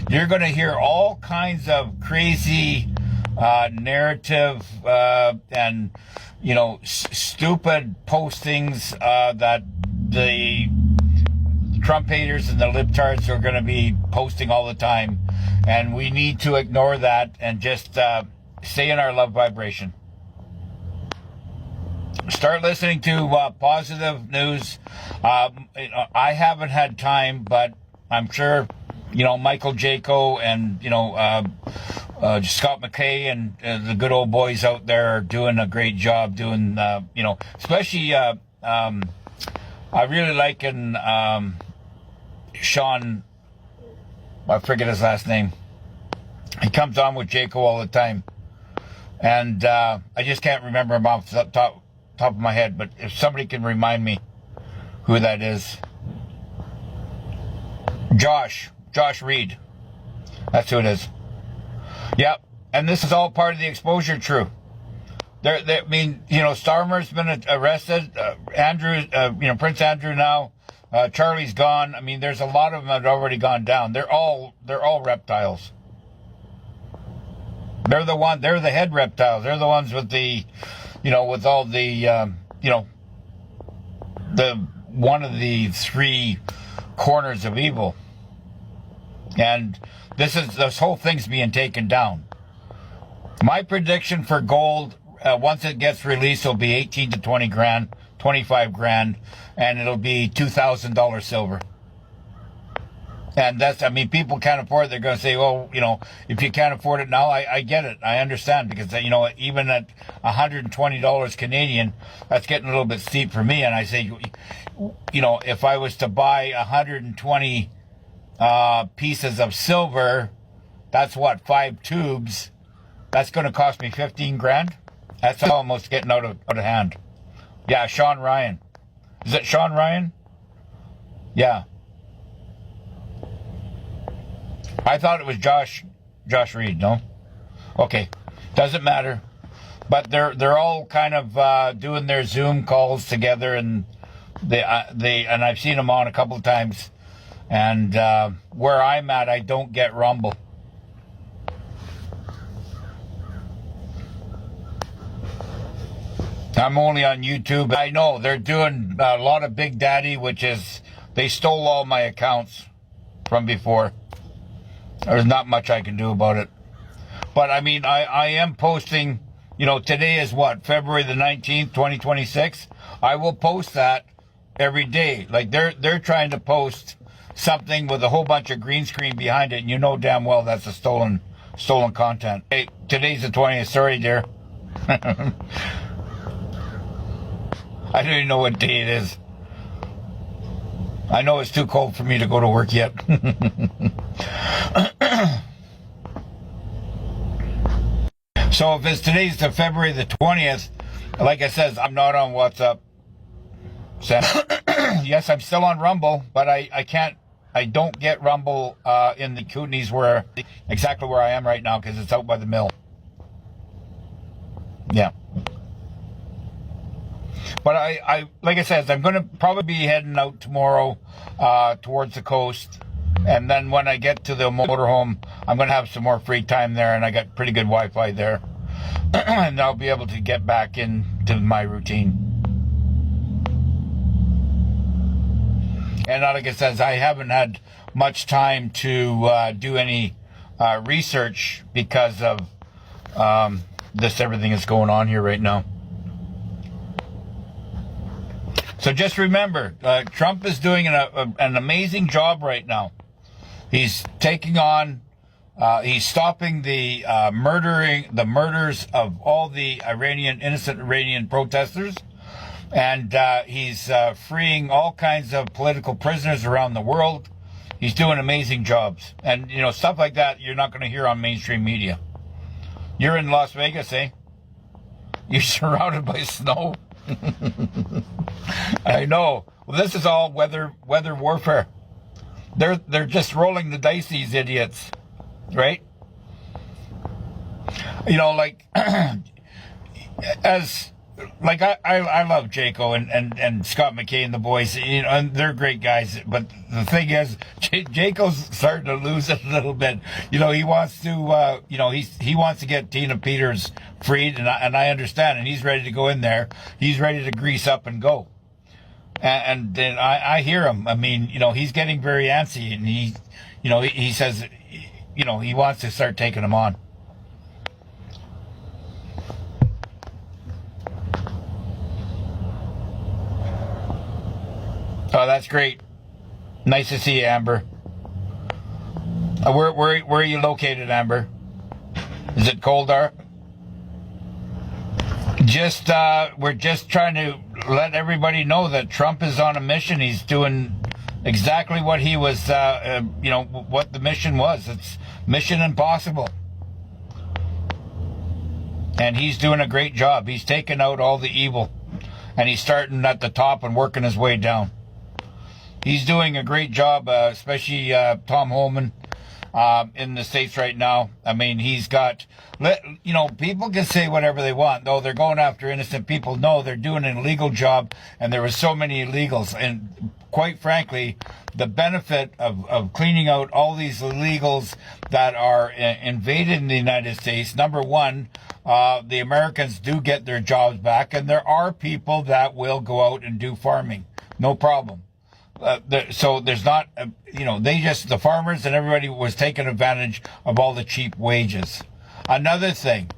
you're going to hear all kinds of crazy narrative and stupid postings that the Trump haters and the libtards are going to be posting all the time, and we need to ignore that and just stay in our love vibration. Start listening to positive news. I haven't had time, but I'm sure Michael Jaco and Scott McKay and the good old boys out there are doing a great job doing especially I really like Sean, I forget his last name. He comes on with Jaco all the time, and I just can't remember him off the top of my head, but if somebody can remind me who that is. Josh Reed, that's who it is. Yep. And this is all part of the exposure crew. Starmer's been arrested. Prince Andrew now. Charlie's gone. I mean, there's a lot of them that have already gone down. They're all reptiles. They're the head reptiles. They're the ones with the, with all the, the one of the three corners of evil. And this whole thing's being taken down. My prediction for gold, once it gets released, will be 18 to 20 grand, 25 grand, and it'll be $2,000 silver. And people can't afford it. They're going to say, oh, if you can't afford it now, I get it. I understand, because, even at $120 Canadian, that's getting a little bit steep for me. And I say, if I was to buy 120 pieces of silver, that's 5 tubes. That's going to cost me 15 grand. That's almost getting out of hand. Yeah, Sean Ryan. Is it Sean Ryan? Yeah. I thought it was Josh Reed, no? Okay. Doesn't matter. But they're all kind of doing their Zoom calls together, and and I've seen them on a couple of times. And where I'm at, I don't get Rumble. I'm only on YouTube. I know they're doing a lot of Big Daddy, which is, they stole all my accounts from before. There's not much I can do about it. But I mean, I am posting, today is February the 19th, 2026. I will post that every day. Like they're trying to post something with a whole bunch of green screen behind it, and you know damn well that's a stolen content. Hey, today's the 20th. Sorry, dear. I don't even know what day it is. I know it's too cold for me to go to work yet. So if it's today's the February the 20th, like I said, I'm not on WhatsApp. Yes, I'm still on Rumble, but I don't get Rumble in the Kootenays exactly where I am right now, because it's out by the mill. Yeah. But I like I said, I'm going to probably be heading out tomorrow towards the coast. And then when I get to the motorhome, I'm going to have some more free time there, and I got pretty good Wi-Fi there. And I'll be able to get back into my routine. And like I said, I haven't had much time to do any research because of everything that's going on here right now. So just remember, Trump is doing an amazing job right now. He's taking on, he's stopping the murders of all the innocent Iranian protesters, and he's freeing all kinds of political prisoners around the world. He's doing amazing jobs, and stuff like that you're not going to hear on mainstream media. You're in Las Vegas, eh? You're surrounded by snow. I know. Well, this is all weather warfare. They're just rolling the dice, these idiots, right? Like as like I love Jaco and Scott McKay and the boys, and they're great guys. But the thing is, Jaco's starting to lose it a little bit. He wants to, he wants to get Tina Peters freed, and I understand, and he's ready to go in there. He's ready to grease up and go. And then I hear him. I mean, he's getting very antsy, and he says, he wants to start taking them on. Oh, that's great. Nice to see you, Amber. Where are you located, Amber? Is it Coldar? We're just trying to let everybody know that Trump is on a mission. He's doing exactly what he was, what the mission was. It's Mission Impossible. And he's doing a great job. He's taking out all the evil. And he's starting at the top and working his way down. He's doing a great job, especially Tom Holman in the States right now. I mean, he's got, people can say whatever they want, though they're going after innocent people. No, they're doing an illegal job, and there were so many illegals. And quite frankly, the benefit of cleaning out all these illegals that are invaded in the United States, number one, the Americans do get their jobs back, and there are people that will go out and do farming. No problem. So there's not, the farmers and everybody was taking advantage of all the cheap wages. Another thing,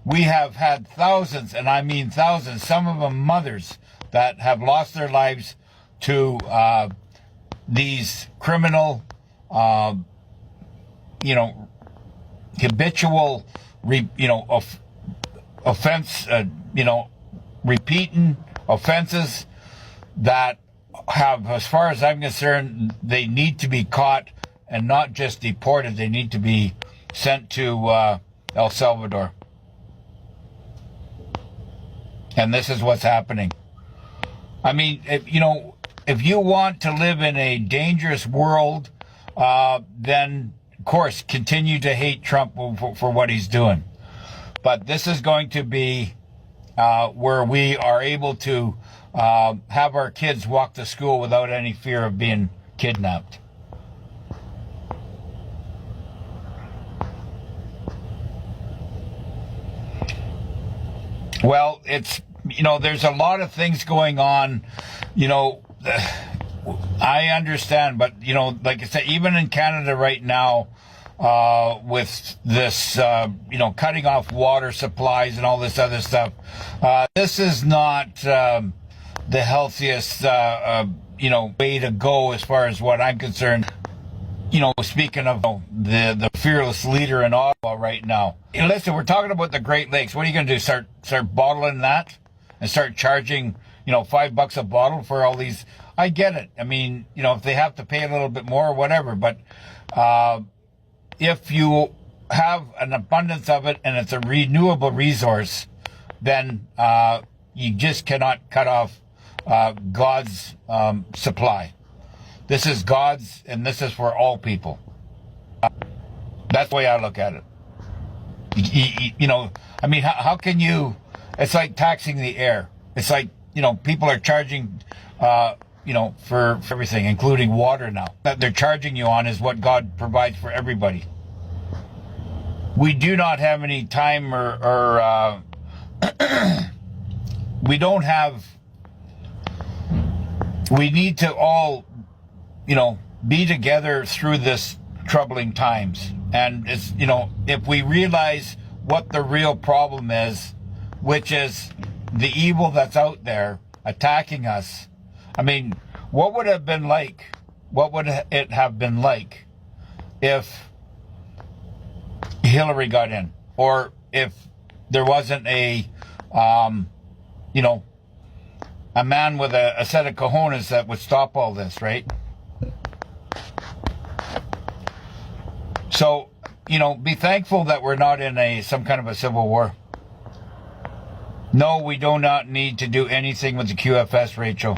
we have had thousands, and I mean thousands, some of them mothers, that have lost their lives to these criminal, habitual, offense, repeating offenses that have, as far as I'm concerned, they need to be caught and not just deported. They need to be sent to El Salvador. And this is what's happening. I mean, if you want to live in a dangerous world, then, of course, continue to hate Trump for what he's doing. But this is going to be where we are able to have our kids walk to school without any fear of being kidnapped. Well, it's, there's a lot of things going on, I understand, but, like I said, even in Canada right now, with this, cutting off water supplies and all this other stuff, this is not the healthiest, way to go as far as what I'm concerned. Speaking of the fearless leader in Ottawa right now. And listen, we're talking about the Great Lakes. What are you going to do? Start bottling that and start charging, $5 a bottle for all these? I get it. I mean, if they have to pay a little bit more or whatever, but if you have an abundance of it and it's a renewable resource, then you just cannot cut off God's supply. This is God's, and this is for all people. That's the way I look at it. I mean, how can you, it's like taxing the air. It's like, people are charging, for everything, including water now. That they're charging you on is what God provides for everybody. We do not have any time or we don't have, we need to all, be together through this troubling times. And it's, if we realize what the real problem is, which is the evil that's out there attacking us. I mean, what would it have been like? What would it have been like if Hillary got in, or if there wasn't a man with a set of cojones that would stop all this, right? So, be thankful that we're not in some kind of a civil war. No, we do not need to do anything with the QFS, Rachel.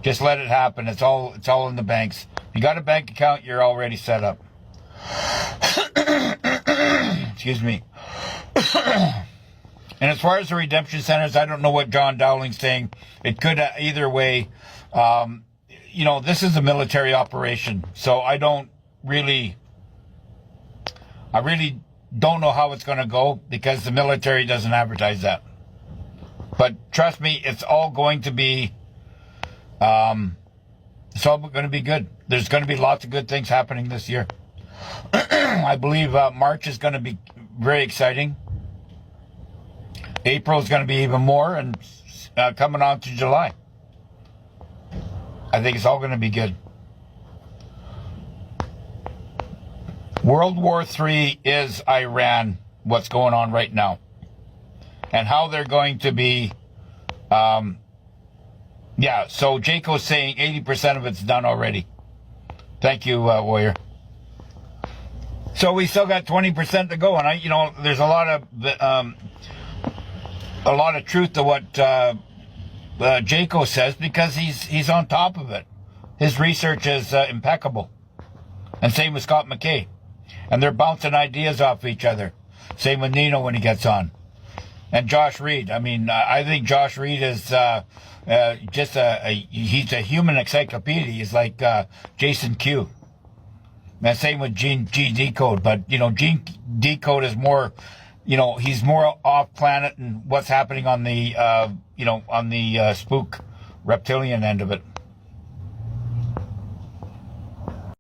Just let it happen. It's all in the banks. If you got a bank account, you're already set up. Excuse me. And as far as the redemption centers, I don't know what John Dowling's saying. It could either way. This is a military operation, so I really don't know how it's going to go because the military doesn't advertise that. But trust me, it's all going to be, it's all going to be good. There's going to be lots of good things happening this year. I believe March is going to be very exciting. April is going to be even more, and coming on to July. I think it's all going to be good. World War III is Iran, what's going on right now. And how they're going to be, so Jaco's saying 80% of it's done already. Thank you, Warrior. So we still got 20% to go, and there's a lot of truth to what Jaco says because he's on top of it. His research is impeccable, and same with Scott McKay, and they're bouncing ideas off each other. Same with Nino when he gets on, and Josh Reed. I mean, I think Josh Reed is just he's a human encyclopedia. He's like Jason Q. And same with Gene Decode, but Gene Decode is more, he's more off planet and what's happening on the spook reptilian end of it.